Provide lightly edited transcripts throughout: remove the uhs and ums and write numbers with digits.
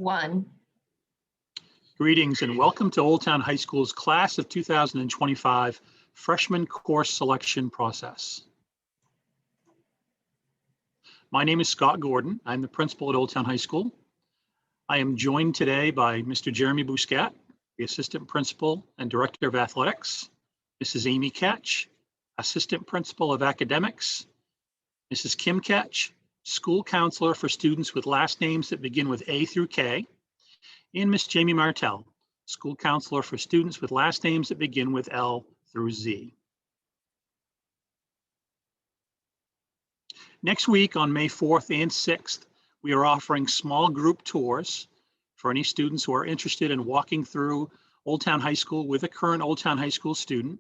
1. Greetings and welcome to Old Town High School's Class of 2025 Freshman Course Selection Process. My name is Scott Gordon. I'm the principal at Old Town High School. I am joined today by Mr. Jeremy Bousquet, the Assistant Principal and Director of Athletics, Mrs. Amy Ketch, Assistant Principal of Academics, Mrs. Kim Ketch, School Counselor for students with last names that begin with A through K, and Miss Jamie Martell, School Counselor for students with last names that begin with L through Z. Next week on May 4th and 6th, we are offering small group tours for any students who are interested in walking through Old Town High School with a current Old Town High School student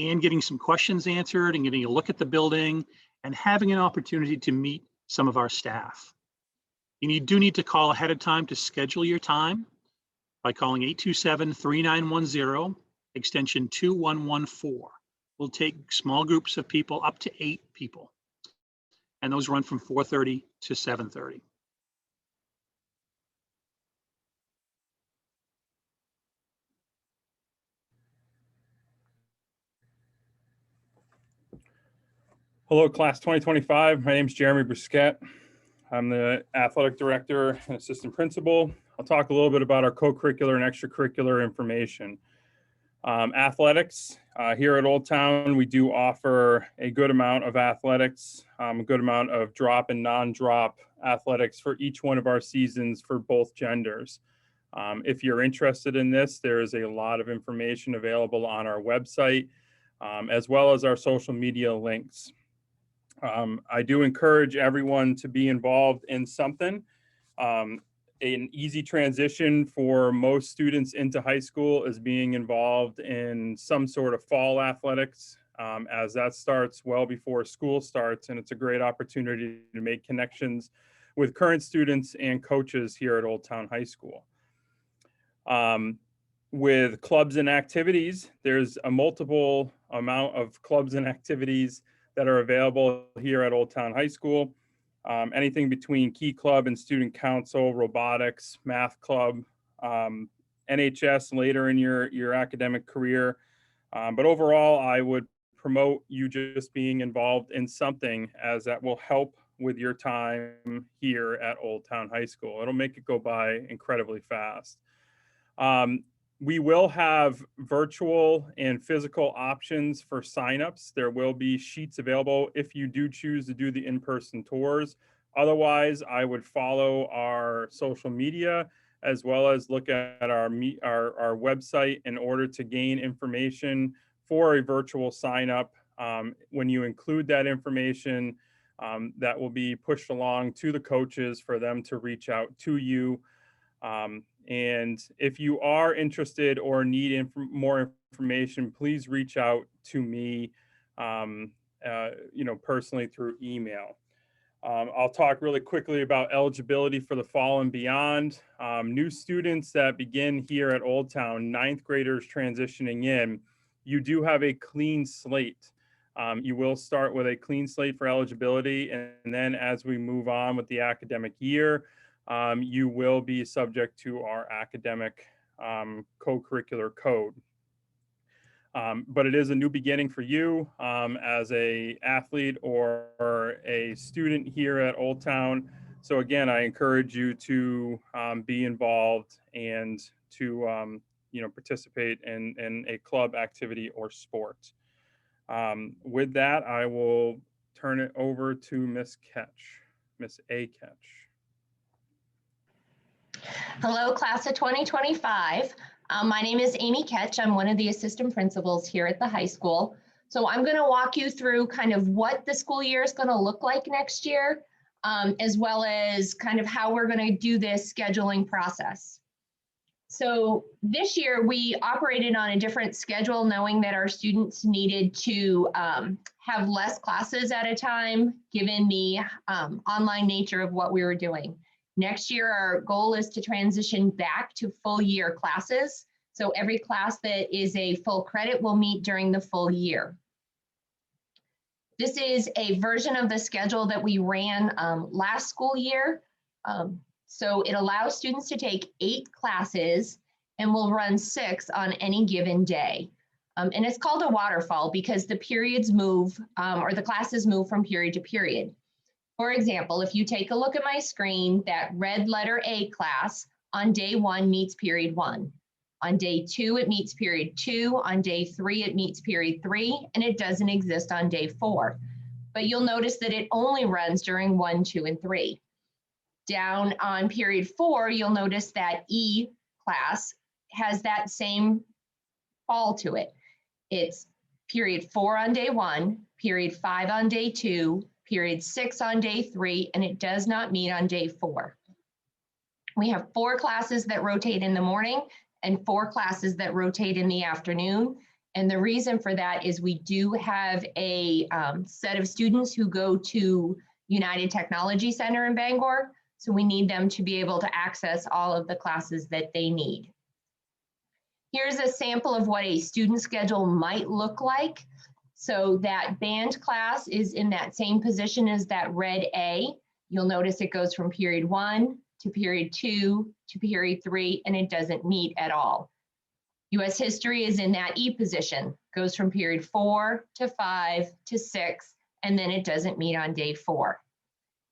and getting some questions answered and getting a look at the building and having an opportunity to meet some of our staff. You do need to call ahead of time to schedule your time by calling 827-3910, extension 2114. We'll take small groups of people up to 8 people, and those run from 4:30 to 7:30. Hello, class 2025. My name is Jeremy Bousquet. I'm the athletic director and assistant principal. I'll talk a little bit about our co-curricular and extracurricular information. Athletics, here at Old Town, we do offer a good amount of athletics, a good amount of drop and non-drop athletics for each one of our seasons for both genders. If you're interested in this, there is a lot of information available on our website, as well as our social media links. I do encourage everyone to be involved in something. An easy transition for most students into high school is being involved in some sort of fall athletics, as that starts well before school starts, and it's a great opportunity to make connections with current students and coaches here at Old Town High School. With clubs and activities, there's a multiple amount of clubs and activities that are available here at Old Town High School. Anything between Key Club and Student Council, robotics, math club, NHS later in your academic career. But overall, I would promote you just being involved in something, as that will help with your time here at Old Town High School. It'll make it go by incredibly fast. We will have virtual and physical options for signups. There will be sheets available if you do choose to do the in-person tours. Otherwise, I would follow our social media as well as look at our website in order to gain information for a virtual signup. When you include that information, that will be pushed along to the coaches for them to reach out to you. And if you are interested or need more information, please reach out to me, personally through email. I'll talk really quickly about eligibility for the fall and beyond. New students that begin here at Old Town, 9th graders transitioning in, you do have a clean slate. You will start with a clean slate for eligibility, and then as we move on with the academic year, you will be subject to our academic co-curricular code. But it is a new beginning for you as an athlete or a student here at Old Town. So again, I encourage you to be involved and to participate in a club activity or sport. With that, I will turn it over to Miss Ketch, Miss A. Ketch. Hello, class of 2025. My name is Amy Ketch. I'm one of the assistant principals here at the high school. So I'm going to walk you through kind of what the school year is going to look like next year, as well as kind of how we're going to do this scheduling process. So this year we operated on a different schedule, knowing that our students needed to have less classes at a time, given the online nature of what we were doing. Next year, our goal is to transition back to full year classes. So every class that is a full credit will meet during the full year. This is a version of the schedule that we ran last school year. So it allows students to take 8 classes and will run 6 on any given day. And it's called a waterfall because the periods move or the classes move from period to period. For example, if you take a look at my screen, that red letter A class on day 1 meets period 1. On day 2, it meets period 2. On day 3, it meets period 3, and it doesn't exist on day 4. But you'll notice that it only runs during 1, 2, and 3. Down on period 4, you'll notice that E class has that same fall to it. It's period 4 on day 1, period 5 on day 2, period 6 on day 3, and it does not meet on day 4. We have 4 classes that rotate in the morning and 4 classes that rotate in the afternoon. And the reason for that is we do have a set of students who go to United Technology Center in Bangor, so we need them to be able to access all of the classes that they need. Here's a sample of what a student schedule might look like. So that band class is in that same position as that red A. You'll notice it goes from period 1 to period 2 to period 3, and it doesn't meet at all. US history is in that E position, goes from period 4 to 5 to 6, and then it doesn't meet on day 4.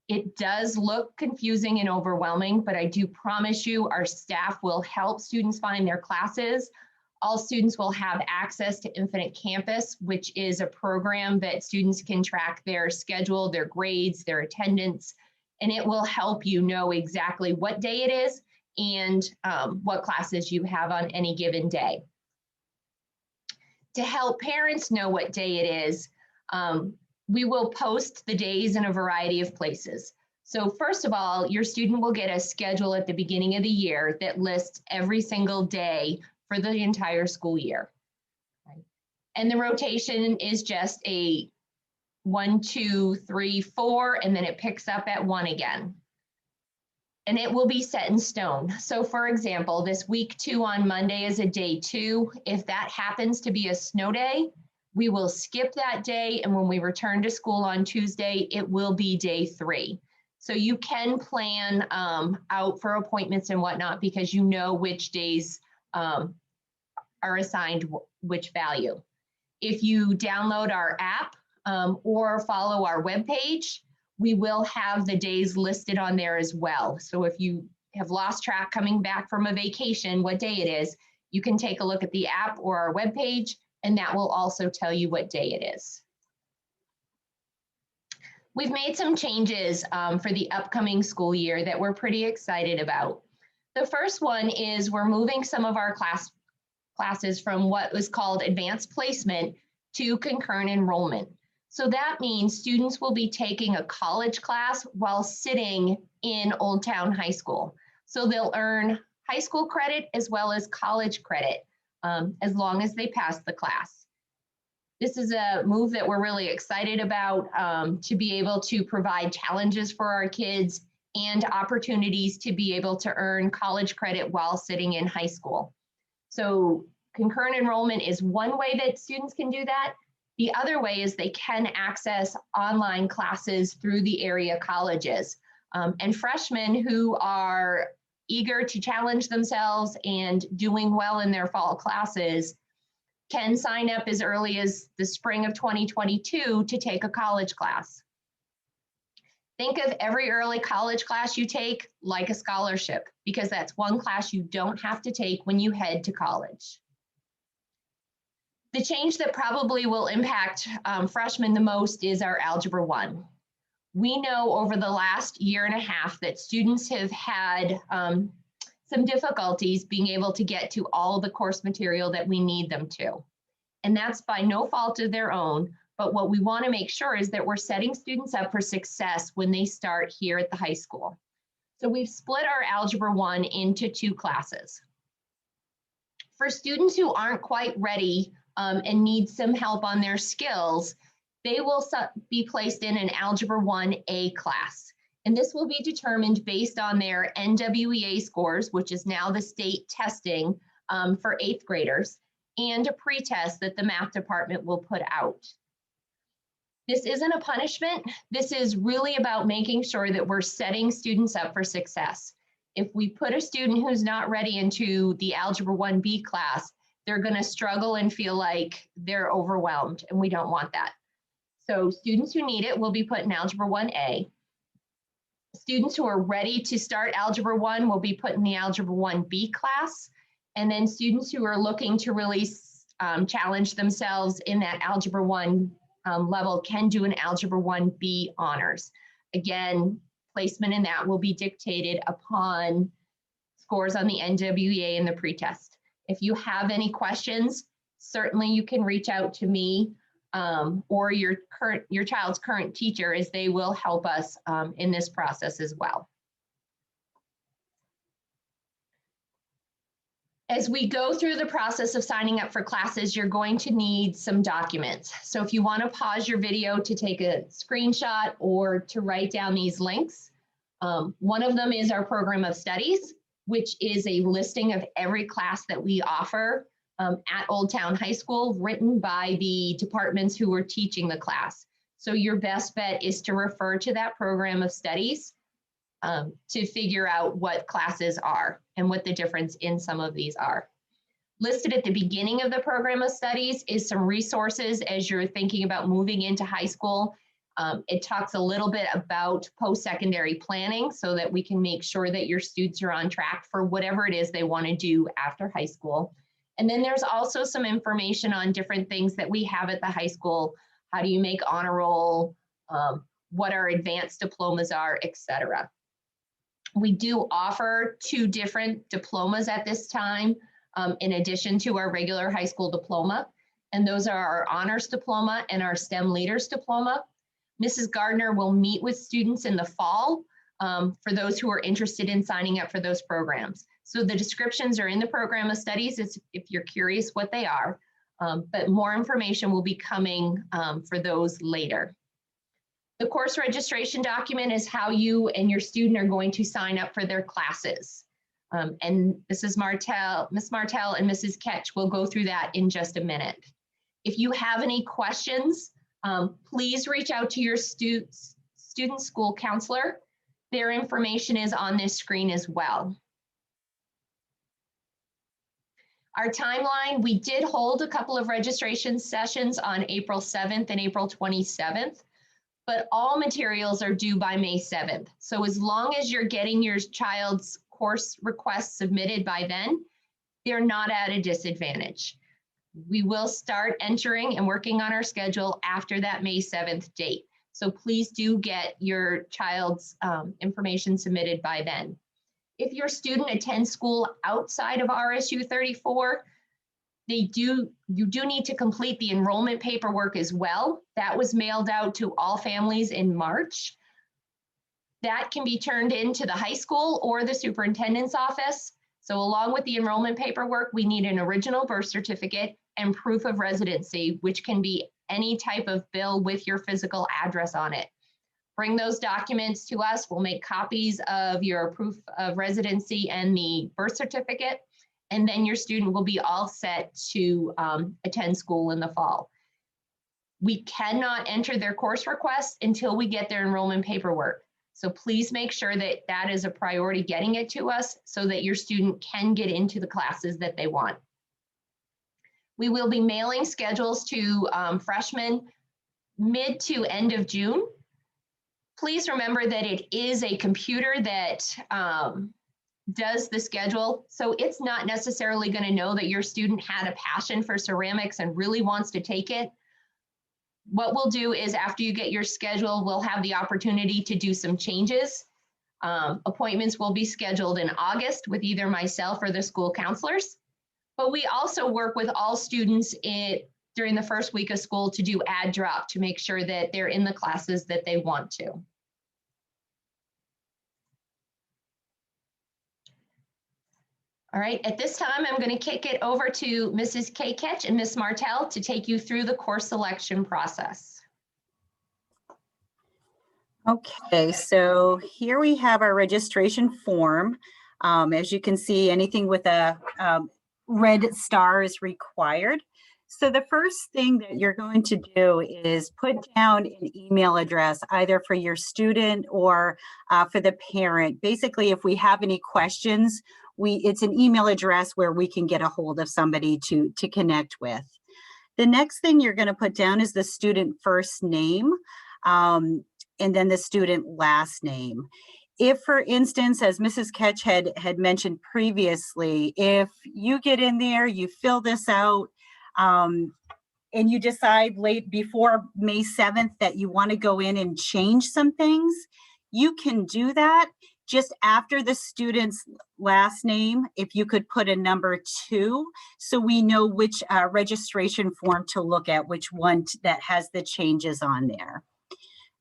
It does look confusing and overwhelming, but I do promise you our staff will help students find their classes. All students will have access to Infinite Campus, which is a program that students can track their schedule, their grades, their attendance, and it will help you know exactly what day it is and what classes you have on any given day. To help parents know what day it is, we will post the days in a variety of places. So first of all, your student will get a schedule at the beginning of the year that lists every single day for the entire school year. Right? And the rotation is just a 1, 2, 3, 4, and then it picks up at 1 again. And it will be set in stone. So for example, this week 2 on Monday is a day 2. If that happens to be a snow day, we will skip that day, and when we return to school on Tuesday, it will be day 3. So you can plan out for appointments and whatnot because you know which days are assigned which value. If you download our app or follow our webpage, we will have the days listed on there as well. So if you have lost track coming back from a vacation, what day it is, you can take a look at the app or our webpage, and that will also tell you what day it is. We've made some changes for the upcoming school year that we're pretty excited about. The first one is we're moving some of our classes from what was called advanced placement to concurrent enrollment. So that means students will be taking a college class while sitting in Old Town High School. So they'll earn high school credit as well as college credit as long as they pass the class. This is a move that we're really excited about to be able to provide challenges for our kids and opportunities to be able to earn college credit while sitting in high school. So concurrent enrollment is one way that students can do that. The other way is they can access online classes through the area colleges. And freshmen who are eager to challenge themselves and doing well in their fall classes can sign up as early as the spring of 2022 to take a college class. Think of every early college class you take like a scholarship, because that's one class you don't have to take when you head to college. The change that probably will impact freshmen the most is our Algebra 1. We know over the last year and a half that students have had some difficulties being able to get to all the course material that we need them to. And that's by no fault of their own, but what we want to make sure is that we're setting students up for success when they start here at the high school. So we've split our Algebra 1 into 2 classes. For students who aren't quite ready and need some help on their skills, they will be placed in an Algebra 1A class. And this will be determined based on their NWEA scores, which is now the state testing for 8th graders, and a pretest that the math department will put out. This isn't a punishment. This is really about making sure that we're setting students up for success. If we put a student who's not ready into the Algebra 1B class, they're going to struggle and feel like they're overwhelmed, and we don't want that. So students who need it will be put in Algebra 1A. Students who are ready to start Algebra 1 will be put in the Algebra 1B class. And then students who are looking to really challenge themselves in that Algebra 1 level can do an Algebra 1B honors. Again, placement in that will be dictated upon scores on the NWEA and the pretest. If you have any questions, certainly you can reach out to me or your child's current teacher, as they will help us in this process as well. As we go through the process of signing up for classes, you're going to need some documents. So if you want to pause your video to take a screenshot or to write down these links, one of them is our program of studies, which is a listing of every class that we offer at Old Town High School, written by the departments who are teaching the class. So your best bet is to refer to that program of studies to figure out what classes are and what the difference in some of these are. Listed at the beginning of the program of studies is some resources as you're thinking about moving into high school. It talks a little bit about post-secondary planning so that we can make sure that your students are on track for whatever it is they want to do after high school. And then there's also some information on different things that we have at the high school. How do you make honor roll? What our advanced diplomas are, etc. We do offer 2 different diplomas at this time, in addition to our regular high school diploma. And those are our honors diploma and our STEM leaders diploma. Mrs. Gardner will meet with students in the fall for those who are interested in signing up for those programs. So the descriptions are in the program of studies if you're curious what they are, but more information will be coming for those later. The course registration document is how you and your student are going to sign up for their classes. And Miss Martell and Mrs. Ketch will go through that in just a minute. If you have any questions, please reach out to your student school counselor. Their information is on this screen as well. Our timeline, we did hold a couple of registration sessions on April 7th and April 27th, but all materials are due by May 7th. So as long as you're getting your child's course requests submitted by then, they're not at a disadvantage. We will start entering and working on our schedule after that May 7th date. So please do get your child's information submitted by then. If your student attends school outside of RSU 34, you do need to complete the enrollment paperwork as well. That was mailed out to all families in March. That can be turned into the high school or the superintendent's office. So along with the enrollment paperwork, we need an original birth certificate and proof of residency, which can be any type of bill with your physical address on it. Bring those documents to us. We'll make copies of your proof of residency and the birth certificate, and then your student will be all set to attend school in the fall. We cannot enter their course requests until we get their enrollment paperwork. So please make sure that that is a priority, getting it to us so that your student can get into the classes that they want. We will be mailing schedules to freshmen mid to end of June. Please remember that it is a computer that does the schedule. So it's not necessarily going to know that your student had a passion for ceramics and really wants to take it. What we'll do is after you get your schedule, we'll have the opportunity to do some changes. Appointments will be scheduled in August with either myself or the school counselors. But we also work with all students during the first week of school to do add drop to make sure that they're in the classes that they want to. All right, at this time, I'm going to kick it over to Mrs. Kay Ketch and Ms. Martell to take you through the course selection process. Okay, so here we have our registration form. As you can see, anything with a red star is required. So the first thing that you're going to do is put down an email address, either for your student or for the parent. Basically, if we have any questions, it's an email address where we can get a hold of somebody to connect with. The next thing you're going to put down is the student first name, and then the student last name. If, for instance, as Mrs. Ketch had mentioned previously, if you get in there, you fill this out, and you decide late before May 7th that you want to go in and change some things, you can do that. Just after the student's last name, if you could put a number 2, so we know which registration form to look at, which one that has the changes on there.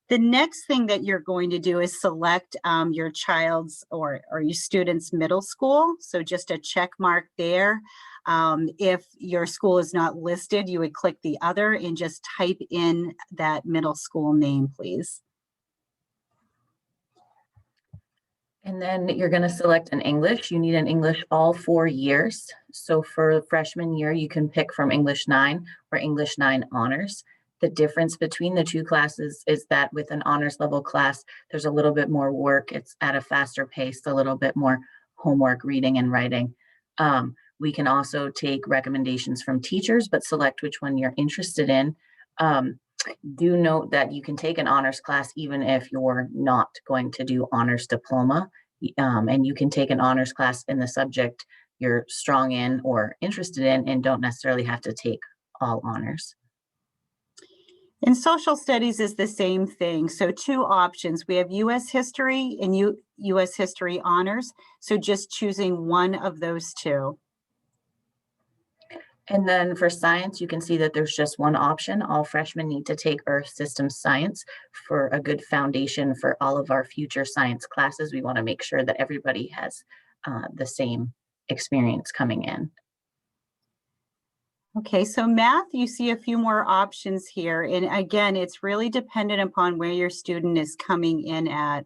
The next thing that you're going to do is select your child's or your student's middle school. So just a check mark there. If your school is not listed, you would click the other and just type in that middle school name, please. And then you're going to select an English. You need an English all 4 years. So for freshman year, you can pick from English 9 or English 9 honors. The difference between the two classes is that with an honors level class, there's a little bit more work. It's at a faster pace, a little bit more homework, reading and writing. We can also take recommendations from teachers, but select which one you're interested in. Do note that you can take an honors class even if you're not going to do honors diploma, and you can take an honors class in the subject you're strong in or interested in and don't necessarily have to take all honors. And social studies is the same thing. So 2 options. We have U.S. history and U.S. history honors. So just choosing one of those 2. And then for science, you can see that there's just one option. All freshmen need to take Earth Systems Science for a good foundation for all of our future science classes. We want to make sure that everybody has the same experience coming in. Okay, so math, you see a few more options here. And again, it's really dependent upon where your student is coming in at.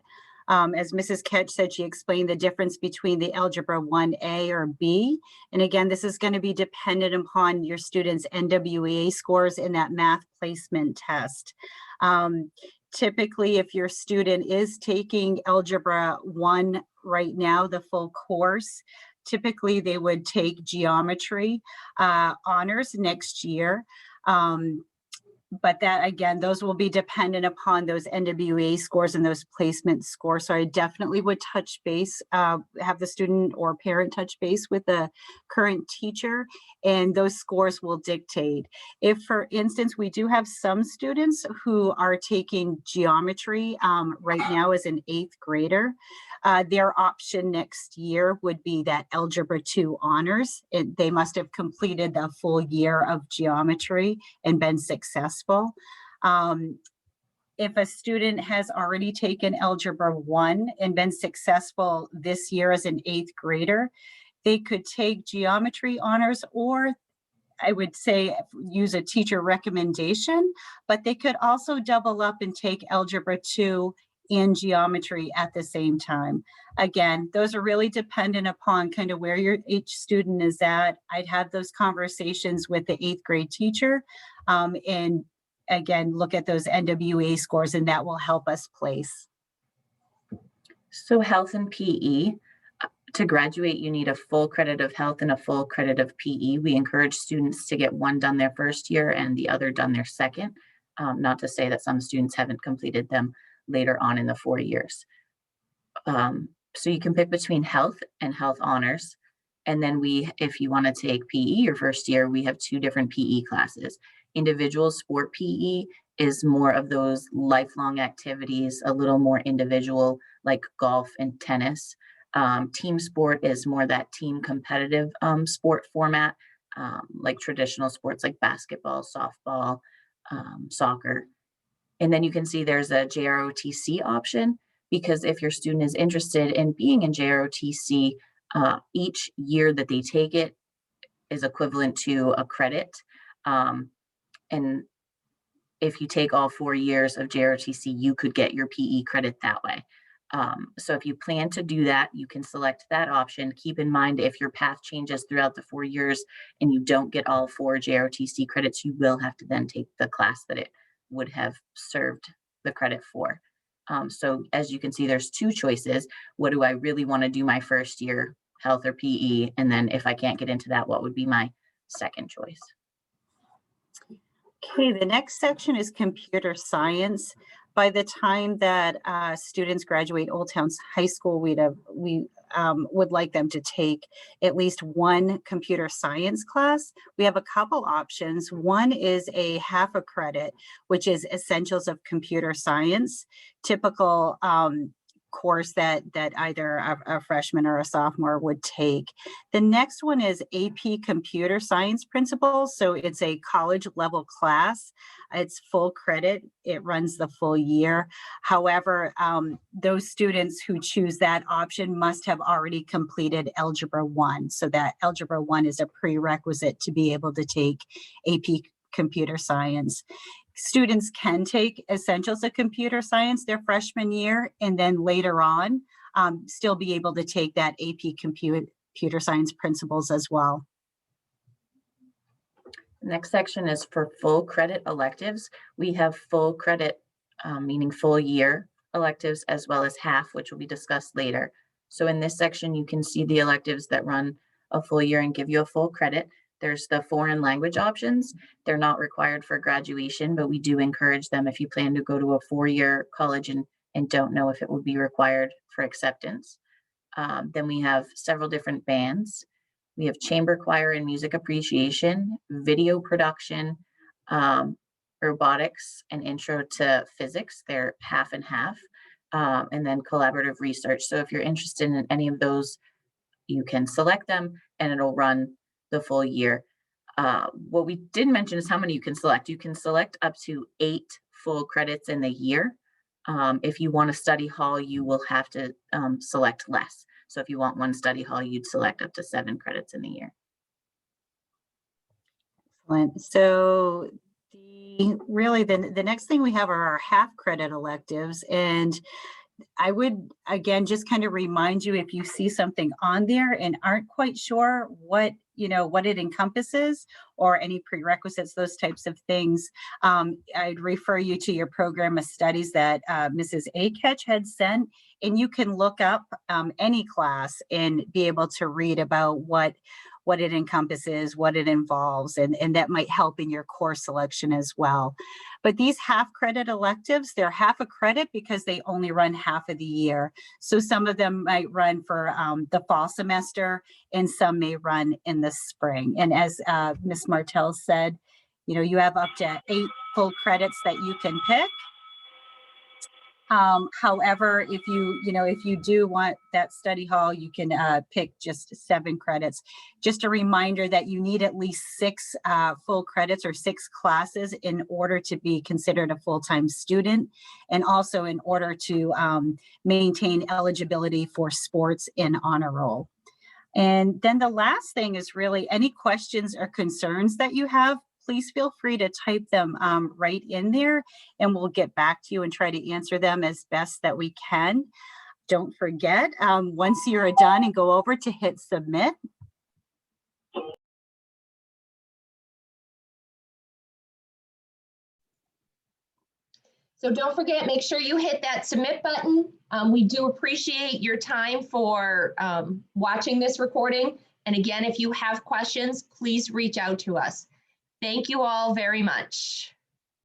As Mrs. Ketch said, she explained the difference between the Algebra 1A or B. And again, this is going to be dependent upon your student's NWEA scores in that math placement test. Typically, if your student is taking Algebra 1 right now, the full course, typically they would take geometry honors next year. But that, again, those will be dependent upon those NWEA scores and those placement scores. So I definitely would touch base, have the student or parent touch base with the current teacher, and those scores will dictate. If, for instance, we do have some students who are taking geometry right now as an 8th grader, their option next year would be that Algebra 2 honors. They must have completed the full year of geometry and been successful. If a student has already taken Algebra 1 and been successful this year as an 8th grader, they could take geometry honors, or I would say use a teacher recommendation, but they could also double up and take Algebra 2 and geometry at the same time. Again, those are really dependent upon kind of where each student is at. I'd have those conversations with the 8th grade teacher, and again, look at those NWEA scores, and that will help us place. So health and PE. To graduate, you need a full credit of health and a full credit of PE. We encourage students to get one done their first year and the other done their second. Not to say that some students haven't completed them later on in the 4 years. So you can pick between health and health honors. And then if you want to take PE your first year, we have 2 different PE classes. Individual sport PE is more of those lifelong activities, a little more individual, like golf and tennis. Team sport is more that team competitive sport format, like traditional sports like basketball, softball, soccer. And then you can see there's a JROTC option, because if your student is interested in being in JROTC, each year that they take it is equivalent to a credit. And if you take all 4 years of JROTC, you could get your PE credit that way. So if you plan to do that, you can select that option. Keep in mind, if your path changes throughout the 4 years and you don't get all 4 JROTC credits, you will have to then take the class that it would have served the credit for. So as you can see, there's 2 choices. What do I really want to do my first year, health or PE? And then if I can't get into that, what would be my second choice? Okay, the next section is computer science. By the time that students graduate Old Town High School, we would like them to take at least 1 computer science class. We have a couple options. One is a half a credit, which is Essentials of Computer Science, typical course that either a freshman or a sophomore would take. The next one is AP Computer Science Principles. So it's a college level class. It's full credit. It runs the full year. However, those students who choose that option must have already completed Algebra 1. So that Algebra 1 is a prerequisite to be able to take AP Computer Science. Students can take Essentials of Computer Science their freshman year, and then later on still be able to take that AP Computer Science Principles as well. Next section is for full credit electives. We have full credit, meaning full year electives, as well as half, which will be discussed later. So in this section, you can see the electives that run a full year and give you a full credit. There's the foreign language options. They're not required for graduation, but we do encourage them if you plan to go to a 4-year college and don't know if it will be required for acceptance. Then we have several different bands. We have chamber choir and music appreciation, video production, robotics, and intro to physics. They're half and half, and then collaborative research. So if you're interested in any of those, you can select them and it'll run the full year. What we didn't mention is how many you can select. You can select up to 8 full credits in the year. If you want a study hall, you will have to select less. So if you want 1 study hall, you'd select up to 7 credits in the year. Excellent. So the next thing we have are our half credit electives. And I would, again, just kind of remind you, if you see something on there and aren't quite sure what it encompasses or any prerequisites, those types of things, I'd refer you to your program of studies that Mrs. Aketch had sent, and you can look up any class and be able to read about what it encompasses, what it involves, and that might help in your course selection as well. But these half credit electives, they're half a credit because they only run half of the year. So some of them might run for the fall semester and some may run in the spring. And as Ms. Martell said, you have up to 8 full credits that you can pick. However, if you do want that study hall, you can pick just 7 credits. Just a reminder that you need at least 6 full credits or 6 classes in order to be considered a full-time student, and also in order to maintain eligibility for sports and honor roll. And then the last thing is really any questions or concerns that you have, please feel free to type them right in there, and we'll get back to you and try to answer them as best that we can. Don't forget, once you're done and go over to hit submit. So don't forget, make sure you hit that submit button. We do appreciate your time for watching this recording. And again, if you have questions, please reach out to us. Thank you all very much.